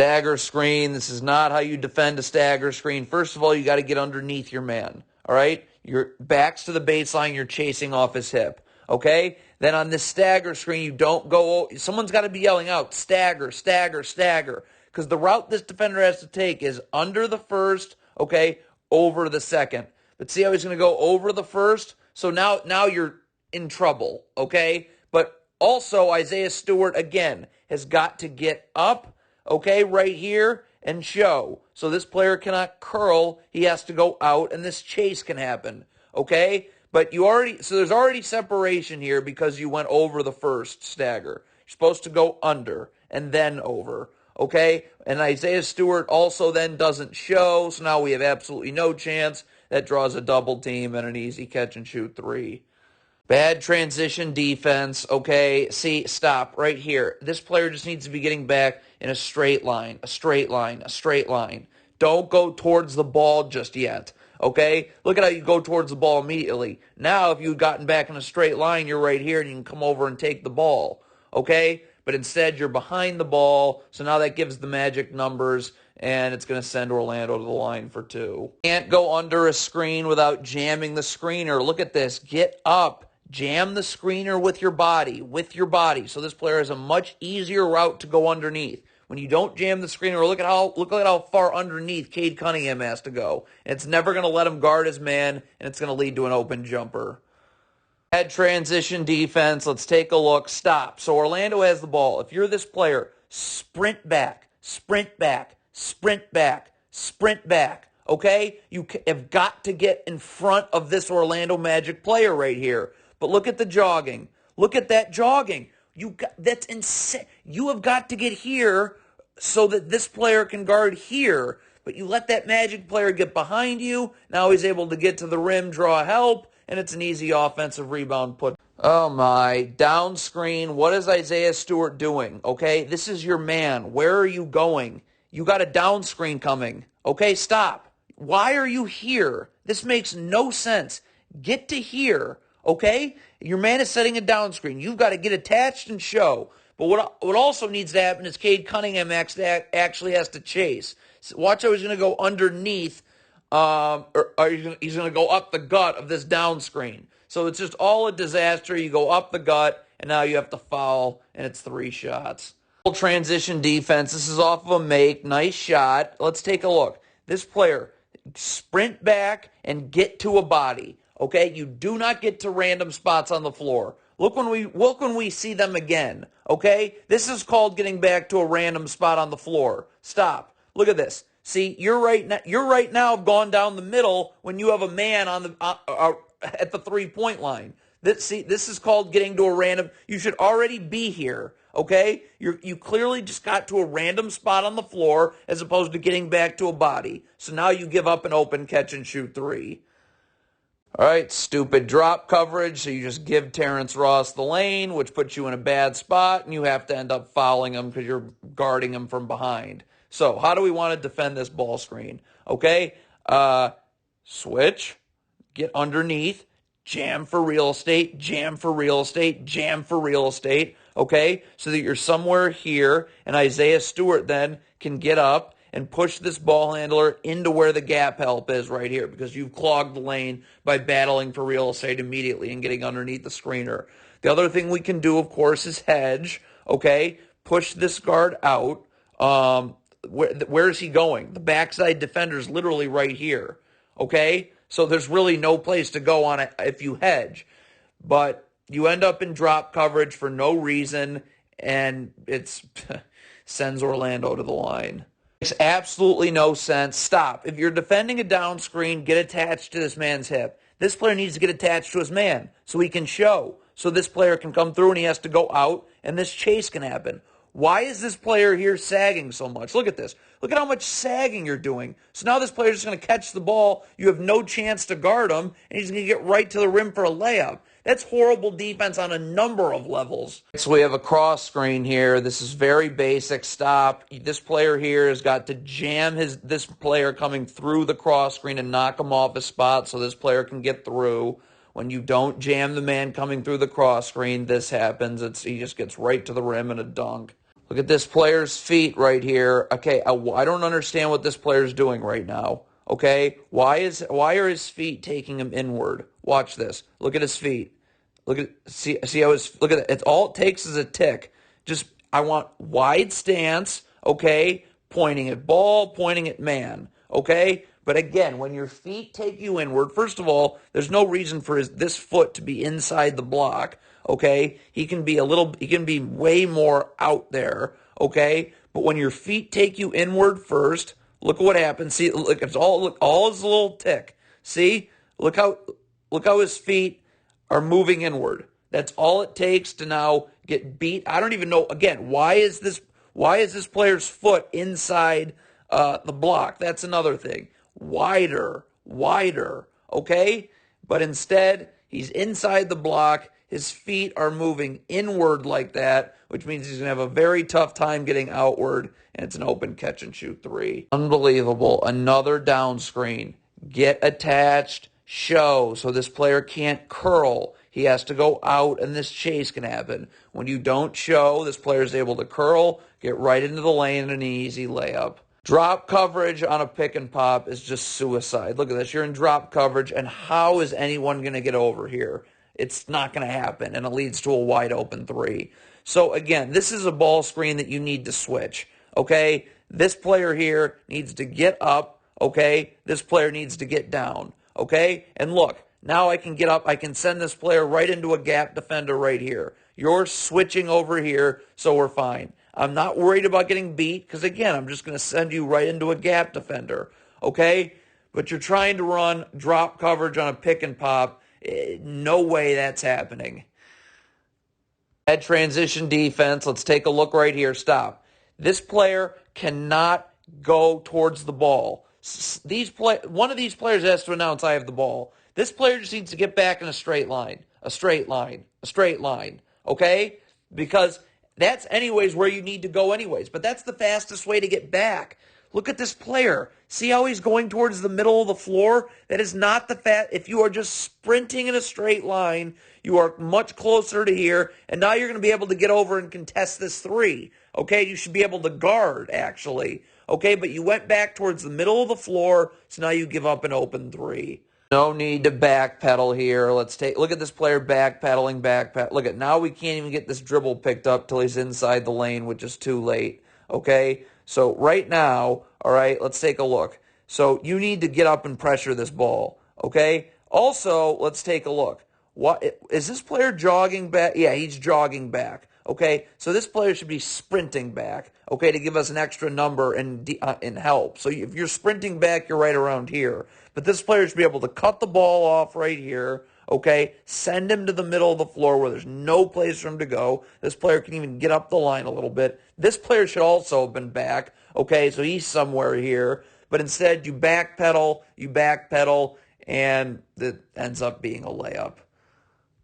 Stagger screen. This is not how you defend a stagger screen. First of all, you got to get underneath your man. All right? Your back's to the baseline. You're chasing off his hip. Okay? Then on this stagger screen, you don't go. Someone's got to be yelling out, stagger, stagger, stagger. Because the route this defender has to take is under the first, okay, over the second. But see how he's going to go over the first? So now you're in trouble, okay? But also, Isaiah Stewart, again, has got to get up, okay, right here and show. So this player cannot curl. He has to go out, and this chase can happen, okay? But so there's already separation here because you went over the first stagger. You're supposed to go under and then over, okay? And Isaiah Stewart also then doesn't show, so now we have absolutely no chance. That draws a double team and an easy catch and shoot three. Bad transition defense, okay? See, stop right here. This player just needs to be getting back in a straight line, a straight line, a straight line. Don't go towards the ball just yet, okay? Look at how you go towards the ball immediately. Now, if you'd gotten back in a straight line, you're right here and you can come over and take the ball, okay? But instead, you're behind the ball, so now that gives the magic numbers, and it's going to send Orlando to the line for two. Can't go under a screen without jamming the screener. Look at this. Get up. Jam the screener with your body, So this player has a much easier route to go underneath. When you don't jam the screener, look at how far underneath Cade Cunningham has to go. And it's never going to let him guard his man, and it's going to lead to an open jumper. Bad transition defense. Let's take a look. Stop. So Orlando has the ball. If you're this player, sprint back, sprint back, sprint back, sprint back. Okay? You have got to get in front of this Orlando Magic player right here. But look at the jogging. Look at that jogging. That's insane. You have got to get here so that this player can guard here. But you let that Magic player get behind you. Now he's able to get to the rim, draw help, and it's an easy offensive rebound put. Oh my, down screen. What is Isaiah Stewart doing? Okay, this is your man. Where are you going? You got a down screen coming. Okay, stop. Why are you here? This makes no sense. Get to here. Okay? Your man is setting a down screen. You've got to get attached and show. But what also needs to happen is Cade Cunningham actually has to chase. So watch how he's going to go underneath, or he's going to go up the gut of this down screen. So it's just all a disaster. You go up the gut, and now you have to foul, and it's 3 shots. Transition defense. This is off of a make. Nice shot. Let's take a look. This player, sprint back and get to a body. Okay, you do not get to random spots on the floor. Look when we see them again. Okay, this is called getting back to a random spot on the floor. Stop. Look at this. See, you're right now have gone down the middle when you have a man on the at the 3-point line. This is called getting to a random. You should already be here. Okay, you clearly just got to a random spot on the floor as opposed to getting back to a body. So now you give up an open catch and shoot 3. All right, stupid drop coverage, so you just give Terrence Ross the lane, which puts you in a bad spot, and you have to end up fouling him because you're guarding him from behind. So how do we want to defend this ball screen? Okay, switch, get underneath, jam for real estate, jam for real estate, jam for real estate, okay, so that you're somewhere here, and Isaiah Stewart then can get up and push this ball handler into where the gap help is right here because you've clogged the lane by battling for real estate immediately and getting underneath the screener. The other thing we can do, of course, is hedge, okay? Push this guard out. Where is he going? The backside defender is literally right here, okay? So there's really no place to go on it if you hedge. But you end up in drop coverage for no reason, and it's sends Orlando to the line. Makes absolutely no sense. Stop. If you're defending a down screen, get attached to this man's hip. This player needs to get attached to his man so he can show. So this player can come through and he has to go out and this chase can happen. Why is this player here sagging so much? Look at this. Look at how much sagging you're doing. So now this player's just going to catch the ball. You have no chance to guard him, and he's going to get right to the rim for a layup. That's horrible defense on a number of levels. So we have a cross screen here. This is very basic. Stop. This player here has got to jam this player coming through the cross screen and knock him off his spot so this player can get through. When you don't jam the man coming through the cross screen, this happens. He just gets right to the rim and a dunk. Look at this player's feet right here. Okay, I don't understand what this player's doing right now. Okay, why are his feet taking him inward? Watch this. Look at his feet. See how look at it. It's all it takes is a tick. Just I want wide stance. Okay, pointing at ball, pointing at man. Okay, but again, when your feet take you inward, first of all, there's no reason for this foot to be inside the block. Okay, he can be way more out there. Okay, but when your feet take you inward first, look at what happens. See, look, all his little tick. See, look how his feet are moving inward. That's all it takes to now get beat. I don't even know. Again, why is this player's foot inside the block? That's another thing. Wider. Okay, but instead he's inside the block. His feet are moving inward like that, which means he's going to have a very tough time getting outward, and it's an open catch and shoot three. Unbelievable. Another down screen. Get attached, show, so this player can't curl. He has to go out, and this chase can happen. When you don't show, this player is able to curl, get right into the lane, and an easy layup. Drop coverage on a pick and pop is just suicide. Look at this. You're in drop coverage, and how is anyone going to get over here? It's not going to happen, and it leads to a wide open three. So, again, this is a ball screen that you need to switch, okay? This player here needs to get up, okay? This player needs to get down, okay? And look, now I can get up. I can send this player right into a gap defender right here. You're switching over here, so we're fine. I'm not worried about getting beat because, again, I'm just going to send you right into a gap defender, okay? But you're trying to run drop coverage on a pick and pop. No way that's happening. Head transition defense. Let's take a look right here. Stop. This player cannot go towards the ball. One of these players has to announce, I have the ball. This player just needs to get back in a straight line. Okay? Because that's anyways where you need to go anyways. But that's the fastest way to get back. Look at this player. See how he's going towards the middle of the floor? That is not if you are just sprinting in a straight line, you are much closer to here, and now you're going to be able to get over and contest this three. Okay, you should be able to guard, actually. Okay, but you went back towards the middle of the floor, so now you give up an open three. No need to backpedal here. Look at this player backpedaling. Look at, now we can't even get this dribble picked up till he's inside the lane, which is too late. Okay, so right now, all right, let's take a look. So you need to get up and pressure this ball, okay? Also, let's take a look. What is this player jogging back? Yeah, he's jogging back. Okay, so this player should be sprinting back, okay, to give us an extra number and help. So if you're sprinting back, you're right around here. But this player should be able to cut the ball off right here, okay, send him to the middle of the floor where there's no place for him to go. This player can even get up the line a little bit. This player should also have been back, okay, so he's somewhere here. But instead, you backpedal, and it ends up being a layup.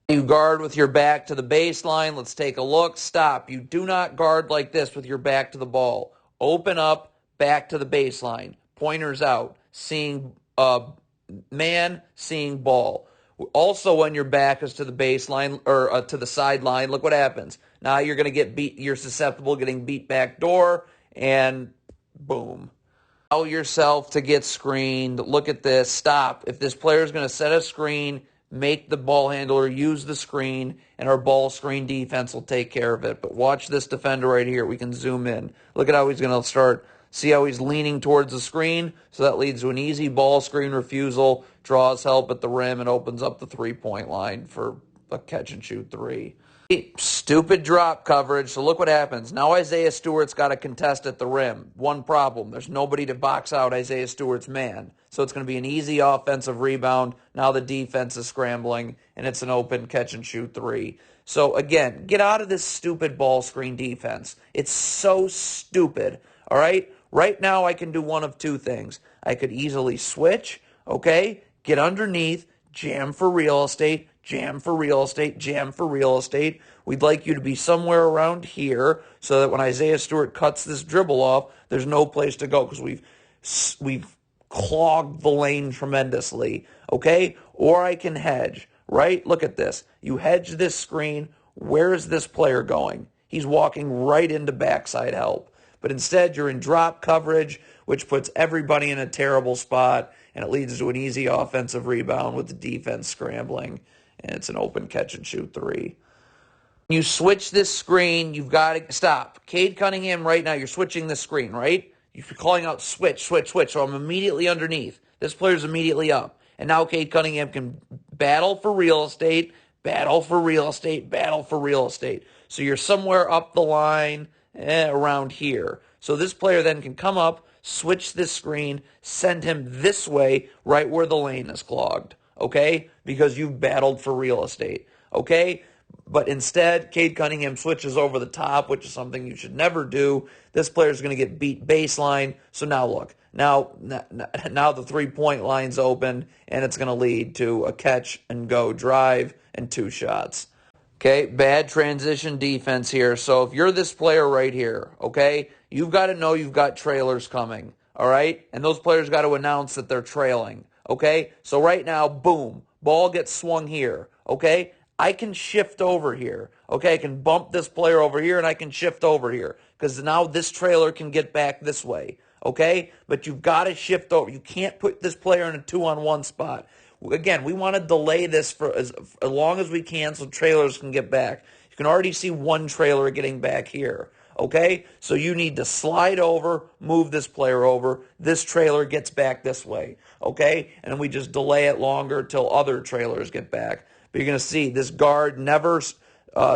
You guard with your back to the baseline. Let's take a look. Stop. You do not guard like this with your back to the ball. Open up, back to the baseline. Pointers out. Seeing man, seeing ball. Also, when your back is to the baseline or to the sideline, look what happens. Now you're going to get beat. You're susceptible getting beat back door, and boom. Allow yourself to get screened. Look at this. Stop. If this player is going to set a screen, make the ball handler use the screen, and our ball screen defense will take care of it. But watch this defender right here. We can zoom in. Look at how he's going to start. See how he's leaning towards the screen? So that leads to an easy ball screen refusal, draws help at the rim, and opens up the three-point line for a catch-and-shoot three. Stupid drop coverage. So look what happens. Now Isaiah Stewart's got a contest at the rim. One problem. There's nobody to box out Isaiah Stewart's man. So it's going to be an easy offensive rebound. Now the defense is scrambling, and it's an open catch-and-shoot three. So again, get out of this stupid ball screen defense. It's so stupid. All right? Right now I can do one of two things. I could easily switch, okay, get underneath, jam for real estate, jam for real estate, jam for real estate. We'd like you to be somewhere around here so that when Isaiah Stewart cuts this dribble off, there's no place to go because we've clogged the lane tremendously, okay? Or I can hedge, right? Look at this. You hedge this screen. Where is this player going? He's walking right into backside help. But instead, you're in drop coverage, which puts everybody in a terrible spot, and it leads to an easy offensive rebound with the defense scrambling, and it's an open catch and shoot three. You switch this screen, you've got to stop. Cade Cunningham right now, you're switching this screen, right? You're calling out switch, switch, switch. So I'm immediately underneath. This player's immediately up. And now Cade Cunningham can battle for real estate, battle for real estate, battle for real estate. So you're somewhere up the line around here. So this player then can come up, switch this screen, send him this way, right where the lane is clogged, okay? Because you've battled for real estate, okay? But instead, Cade Cunningham switches over the top, which is something you should never do. This player is going to get beat baseline. So now look, now the three-point line's open, and it's going to lead to a catch-and-go drive and 2 shots. Okay, bad transition defense here. So if you're this player right here, okay, you've got to know you've got trailers coming, all right? And those players got to announce that they're trailing, okay? So right now, boom, ball gets swung here, okay? I can shift over here, okay? I can bump this player over here, and I can shift over here because now this trailer can get back this way, okay? But you've got to shift over. You can't put this player in a 2-on-1 spot. Again, we want to delay this for as long as we can so trailers can get back. You can already see one trailer getting back here, okay? So you need to slide over, move this player over. This trailer gets back this way, okay? And then we just delay it longer till other trailers get back. But you're going to see this guard never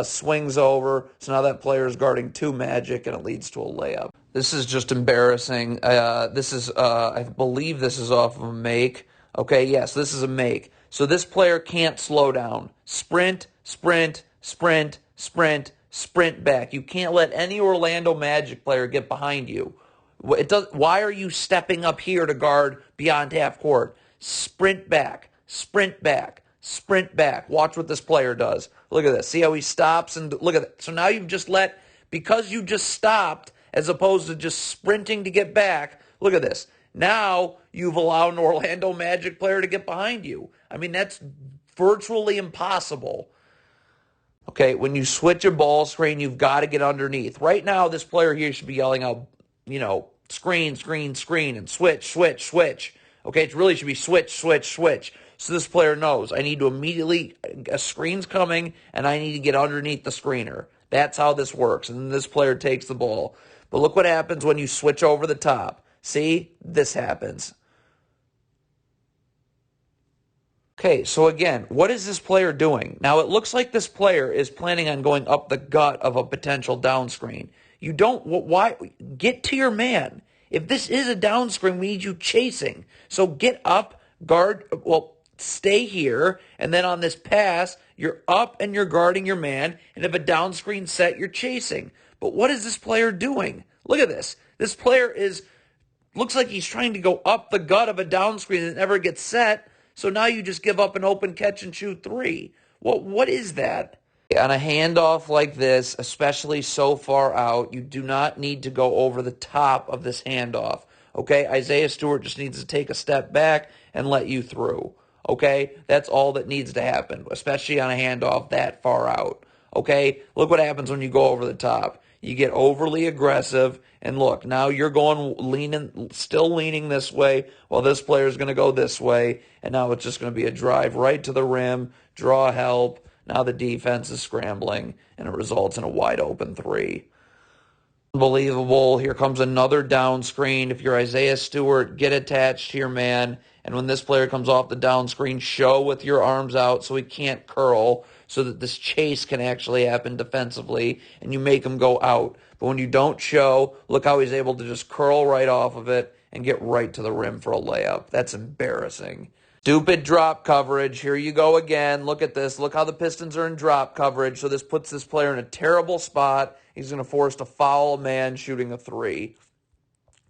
swings over, so now that player is guarding 2 Magic, and it leads to a layup. This is just embarrassing. I believe this is off of a make. Okay, yes, this is a make. So this player can't slow down. Sprint, sprint, sprint, sprint, sprint back. You can't let any Orlando Magic player get behind you. Why are you stepping up here to guard beyond half court? Sprint back, sprint back, sprint back. Watch what this player does. Look at this. See how he stops? And look at that. So now you've just because you just stopped as opposed to just sprinting to get back, look at this. Now you've allowed an Orlando Magic player to get behind you. I mean, that's virtually impossible. Okay, when you switch a ball screen, you've got to get underneath. Right now, this player here should be yelling out, screen, screen, screen, and switch, switch, switch. Okay, it really should be switch, switch, switch. So this player knows, I need to immediately, a screen's coming, and I need to get underneath the screener. That's how this works. And then this player takes the ball. But look what happens when you switch over the top. See, this happens. Okay, so again, what is this player doing? Now, it looks like this player is planning on going up the gut of a potential down screen. Why? Get to your man. If this is a down screen, we need you chasing. So get up, guard, stay here, and then on this pass, you're up and you're guarding your man, and if a down screen set, you're chasing. But what is this player doing? Look at this. This player looks like he's trying to go up the gut of a down screen that never gets set. So now you just give up an open catch and shoot 3. What is that? On a handoff like this, especially so far out, you do not need to go over the top of this handoff. Okay, Isaiah Stewart just needs to take a step back and let you through. Okay, that's all that needs to happen, especially on a handoff that far out. Okay, look what happens when you go over the top. You get overly aggressive, and look, now you're still leaning this way, while this player is going to go this way, and now it's just going to be a drive right to the rim, draw help. Now the defense is scrambling, and it results in a wide open 3. Unbelievable. Here comes another down screen. If you're Isaiah Stewart, get attached to your man, and when this player comes off the down screen, show with your arms out so he can't curl, so that this chase can actually happen defensively, and you make him go out. But when you don't show, look how he's able to just curl right off of it and get right to the rim for a layup. That's embarrassing. Stupid drop coverage. Here you go again. Look at this. Look how the Pistons are in drop coverage. So this puts this player in a terrible spot. He's going to force to foul a man shooting a 3.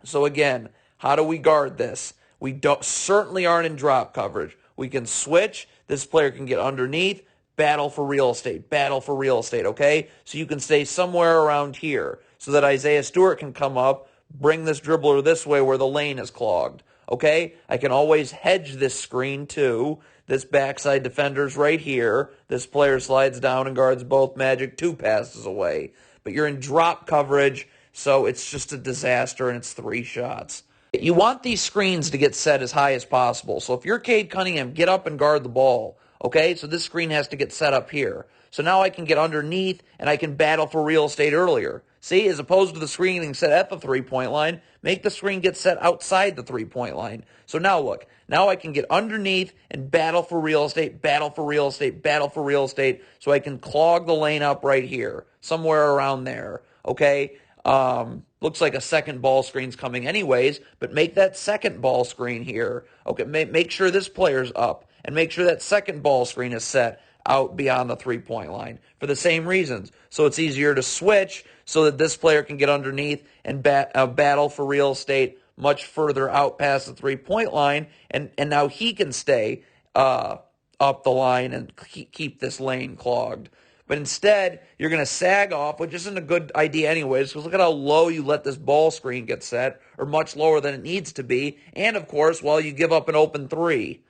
So again, how do we guard this? We certainly aren't in drop coverage. We can switch. This player can get underneath. Battle for real estate, okay? So you can stay somewhere around here so that Isaiah Stewart can come up, bring this dribbler this way where the lane is clogged, okay? I can always hedge this screen too. This backside defender's right here. This player slides down and guards both Magic 2 passes away. but you're in drop coverage, so it's just a disaster, and it's 3 shots. You want these screens to get set as high as possible. So if you're Cade Cunningham, get up and guard the ball. Okay, so this screen has to get set up here. So now I can get underneath, and I can battle for real estate earlier. See, as opposed to the screen getting set at the three-point line, make the screen get set outside the three-point line. So now look, now I can get underneath and battle for real estate, battle for real estate, battle for real estate, so I can clog the lane up right here, somewhere around there, okay? Looks like a second ball screen's coming anyways, but make that second ball screen here. Okay, make sure this player's up, and make sure that second ball screen is set out beyond the three-point line for the same reasons. So it's easier to switch so that this player can get underneath and battle for real estate much further out past the three-point line, and now he can stay up the line and keep this lane clogged. But instead, you're going to sag off, which isn't a good idea anyways, because look at how low you let this ball screen get set, or much lower than it needs to be, and of course, while you give up an open 3.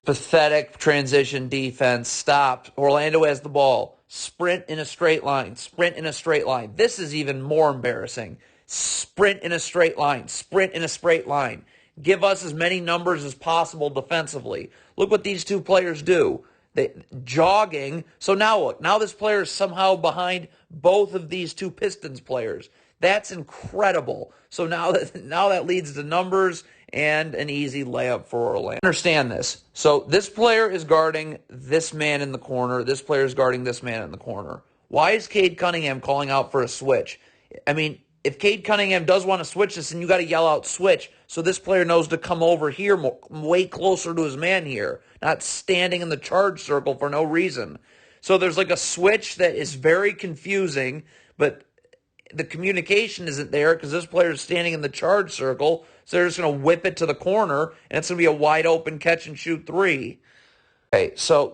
Pathetic transition defense. Stop. Orlando has the ball. Sprint in a straight line. Sprint in a straight line. This is even more embarrassing. Sprint in a straight line. Sprint in a straight line. Give us as many numbers as possible defensively. Look what these two players do. They jogging. So now look. Now this player is somehow behind both of these two Pistons players. That's incredible. So now that leads to numbers and an easy layup for Orlando. Understand this. So this player is guarding this man in the corner. This player is guarding this man in the corner. Why is Cade Cunningham calling out for a switch? I mean, if Cade Cunningham does want to switch this, then you got to yell out switch, so this player knows to come over here way closer to his man here, not standing in the charge circle for no reason. So there's like a switch that is very confusing, but the communication isn't there because this player is standing in the charge circle, so they're just going to whip it to the corner, and it's going to be a wide open catch and shoot 3. Okay, so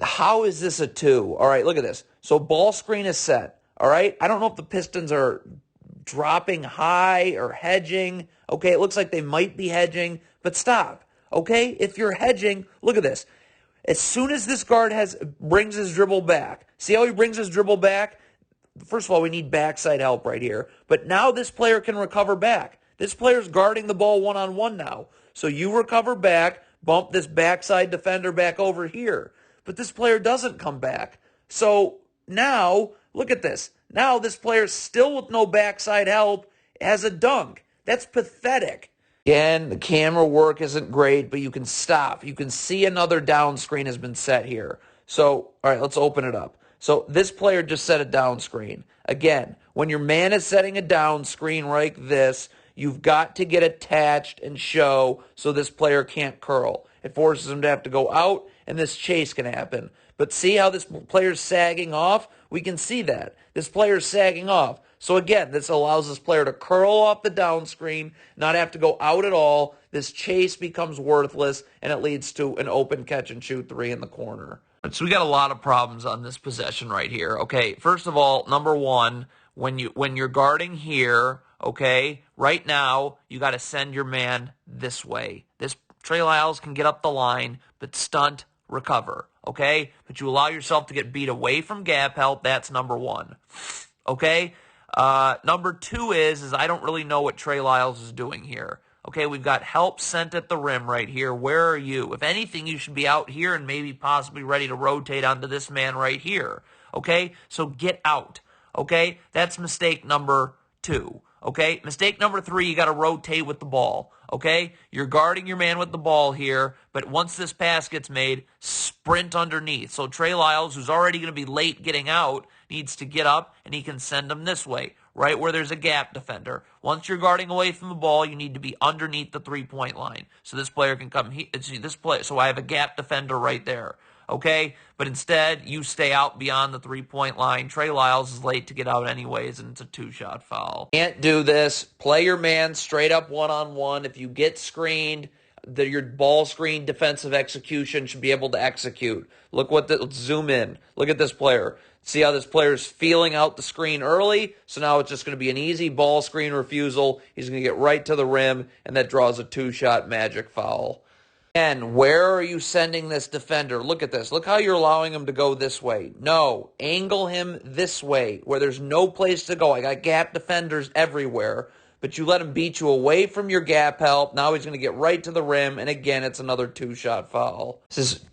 how is this a 2? All right, look at this. So ball screen is set, all right? I don't know if the Pistons are dropping high or hedging. Okay, it looks like they might be hedging, but stop. Okay, if you're hedging, look at this. As soon as this guard brings his dribble back, see how he brings his dribble back? First of all, we need backside help right here. But now this player can recover back. This player's guarding the ball one-on-one now. So you recover back, bump this backside defender back over here. But this player doesn't come back. So now, look at this. Now this player, still with no backside help, has a dunk. That's pathetic. Again, the camera work isn't great, but you can stop. You can see another down screen has been set here. So, all right, let's open it up. So this player just set a down screen. Again, when your man is setting a down screen like this, you've got to get attached and show so this player can't curl. It forces him to have to go out, and this chase can happen. But see how this player's sagging off? We can see that. This player's sagging off. So again, this allows this player to curl off the down screen, not have to go out at all. This chase becomes worthless, and it leads to an open catch and shoot 3 in the corner. So we got a lot of problems on this possession right here. Okay, first of all, number one, when you're guarding here, okay, right now you got to send your man this way. This Trey Lyles can get up the line, but stunt, recover, okay? But you allow yourself to get beat away from gap help. That's number one, okay? Number two is I don't really know what Trey Lyles is doing here. Okay, we've got help sent at the rim right here. Where are you? If anything, you should be out here and maybe possibly ready to rotate onto this man right here. Okay, so get out. Okay, that's mistake number 2. Okay, mistake number 3, you got to rotate with the ball. Okay, you're guarding your man with the ball here, but once this pass gets made, sprint underneath. So Trey Lyles, who's already going to be late getting out, needs to get up, and he can send them this way, right where there's a gap defender. Once you're guarding away from the ball, you need to be underneath the three-point line. So this player can come here. So I have a gap defender right there. Okay? But instead, you stay out beyond the three-point line. Trey Lyles is late to get out anyways, and it's a 2-shot foul. Can't do this. Play your man straight up one-on-one. If you get screened, your ball screen defensive execution should be able to execute. Let's zoom in. Look at this player. See how this player's feeling out the screen early? So now it's just going to be an easy ball screen refusal. He's going to get right to the rim, and that draws a 2-shot magic foul. And where are you sending this defender? Look at this. Look how you're allowing him to go this way. No, angle him this way where there's no place to go. I got gap defenders everywhere, but you let him beat you away from your gap help. Now he's going to get right to the rim, and again, it's another two-shot foul. This is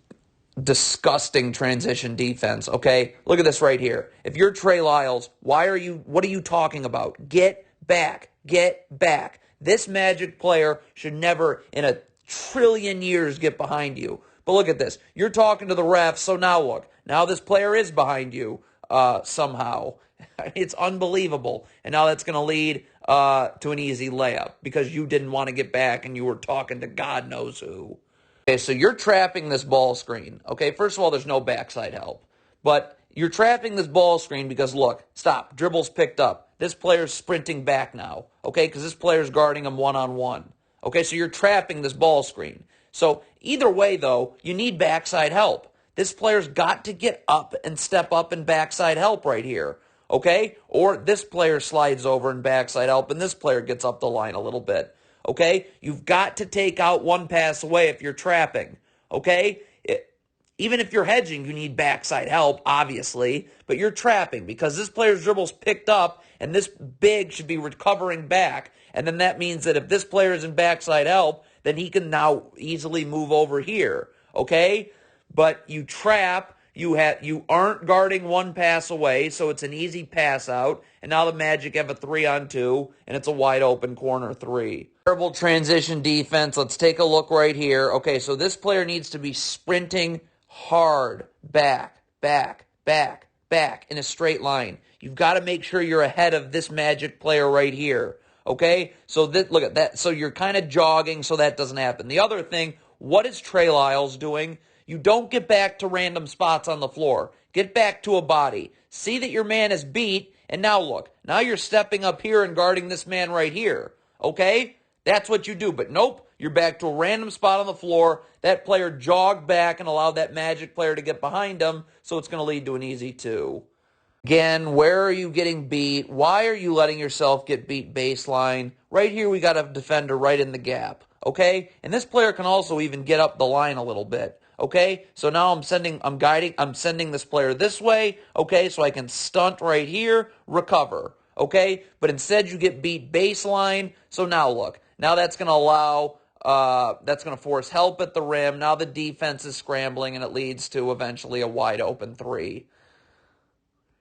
disgusting transition defense, okay? Look at this right here. If you're Trey Lyles, what are you talking about? Get back. Get back. This Magic player should never in a trillion years get behind you. But look at this. You're talking to the ref, so now look. Now this player is behind you somehow. It's unbelievable. And now that's going to lead to an easy layup because you didn't want to get back and you were talking to God knows who. Okay, so you're trapping this ball screen. Okay, first of all, there's no backside help. But you're trapping this ball screen because, look, stop. Dribble's picked up. This player's sprinting back now, okay, because this player's guarding him one-on-one. Okay, so you're trapping this ball screen. So either way, though, you need backside help. This player's got to get up and step up and backside help right here, okay? Or this player slides over and backside help, and this player gets up the line a little bit, okay? You've got to take out one pass away if you're trapping, okay? Even if you're hedging, you need backside help, obviously, but you're trapping because this player's dribble's picked up, and this big should be recovering back, and then that means that if this player is in backside help, then he can now easily move over here, okay? But you trap, you aren't guarding one pass away, so it's an easy pass out, and now the Magic have a 3-on-2, and it's a wide open corner three. Terrible transition defense. Let's take a look right here. Okay, so this player needs to be sprinting hard, back, back, back, back in a straight line. You've got to make sure you're ahead of this Magic player right here. Okay, so look at that. So you're kind of jogging so that doesn't happen. The other thing, what is Trey Lyles doing? You don't get back to random spots on the floor. Get back to a body. See that your man is beat, and now look. Now you're stepping up here and guarding this man right here. Okay? That's what you do. But nope, you're back to a random spot on the floor. That player jogged back and allowed that Magic player to get behind him, so it's going to lead to an easy two. Again, where are you getting beat? Why are you letting yourself get beat baseline? Right here, we got a defender right in the gap, okay? And this player can also even get up the line a little bit, okay? So now I'm sending this player this way, okay? So I can stunt right here, recover, okay? But instead, you get beat baseline. So now look, now that's going to allow, that's going to force help at the rim. Now the defense is scrambling, and it leads to eventually a wide open three.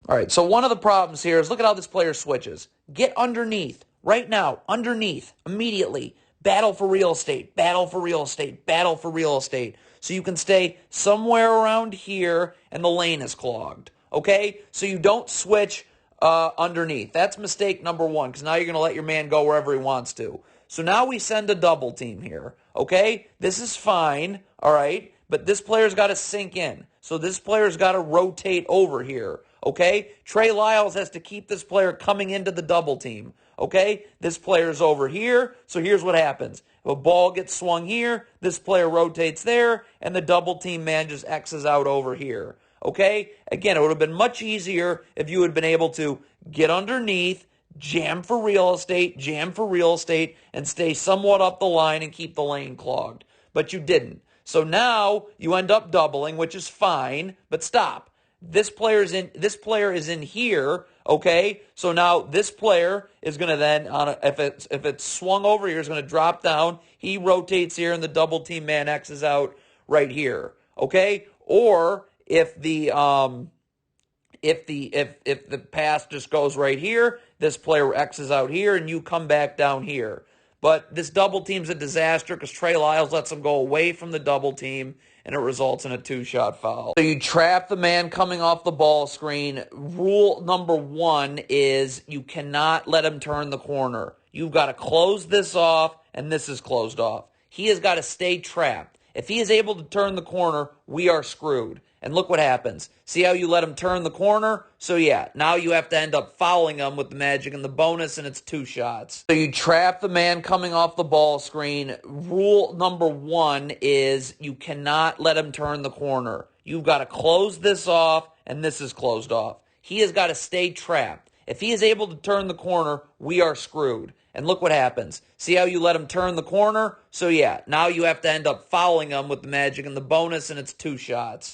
All right, so one of the problems here is look at how this player switches. Get underneath, right now, underneath, immediately. Battle for real estate, battle for real estate, battle for real estate. So you can stay somewhere around here and the lane is clogged, okay? So you don't switch underneath. That's mistake number one because now you're going to let your man go wherever he wants to. So now we send a double team here, okay? This is fine, all right? But this player's got to sink in. So this player's got to rotate over here. Okay? Trey Lyles has to keep this player coming into the double team. Okay? This player's over here, so here's what happens. If a ball gets swung here, this player rotates there, and the double team man just X's out over here. Okay? Again, it would have been much easier if you had been able to get underneath, jam for real estate, and stay somewhat up the line and keep the lane clogged. But you didn't. So now you end up doubling, which is fine, but stop. This player is in here, okay? So now this player is going to then, if it's swung over here, is going to drop down. He rotates here, and the double team man X's out right here, okay? Or if the pass just goes right here, this player X's out here, and you come back down here. But this double team's a disaster because Trey Lyles lets him go away from the double team, and it results in a two-shot foul. So you trap the man coming off the ball screen. Rule number one is you cannot let him turn the corner. You've got to close this off, and this is closed off. He has got to stay trapped. If he is able to turn the corner, we are screwed. And look what happens. See how you let him turn the corner? So yeah, now you have to end up fouling him with the Magic and the bonus, and it's two shots. So you trap the man coming off the ball screen. Rule number one is you cannot let him turn the corner. You've got to close this off, and this is closed off. He has got to stay trapped. If he is able to turn the corner, we are screwed. And look what happens. See how you let him turn the corner? So yeah, now you have to end up fouling him with the Magic and the bonus, and it's 2 shots.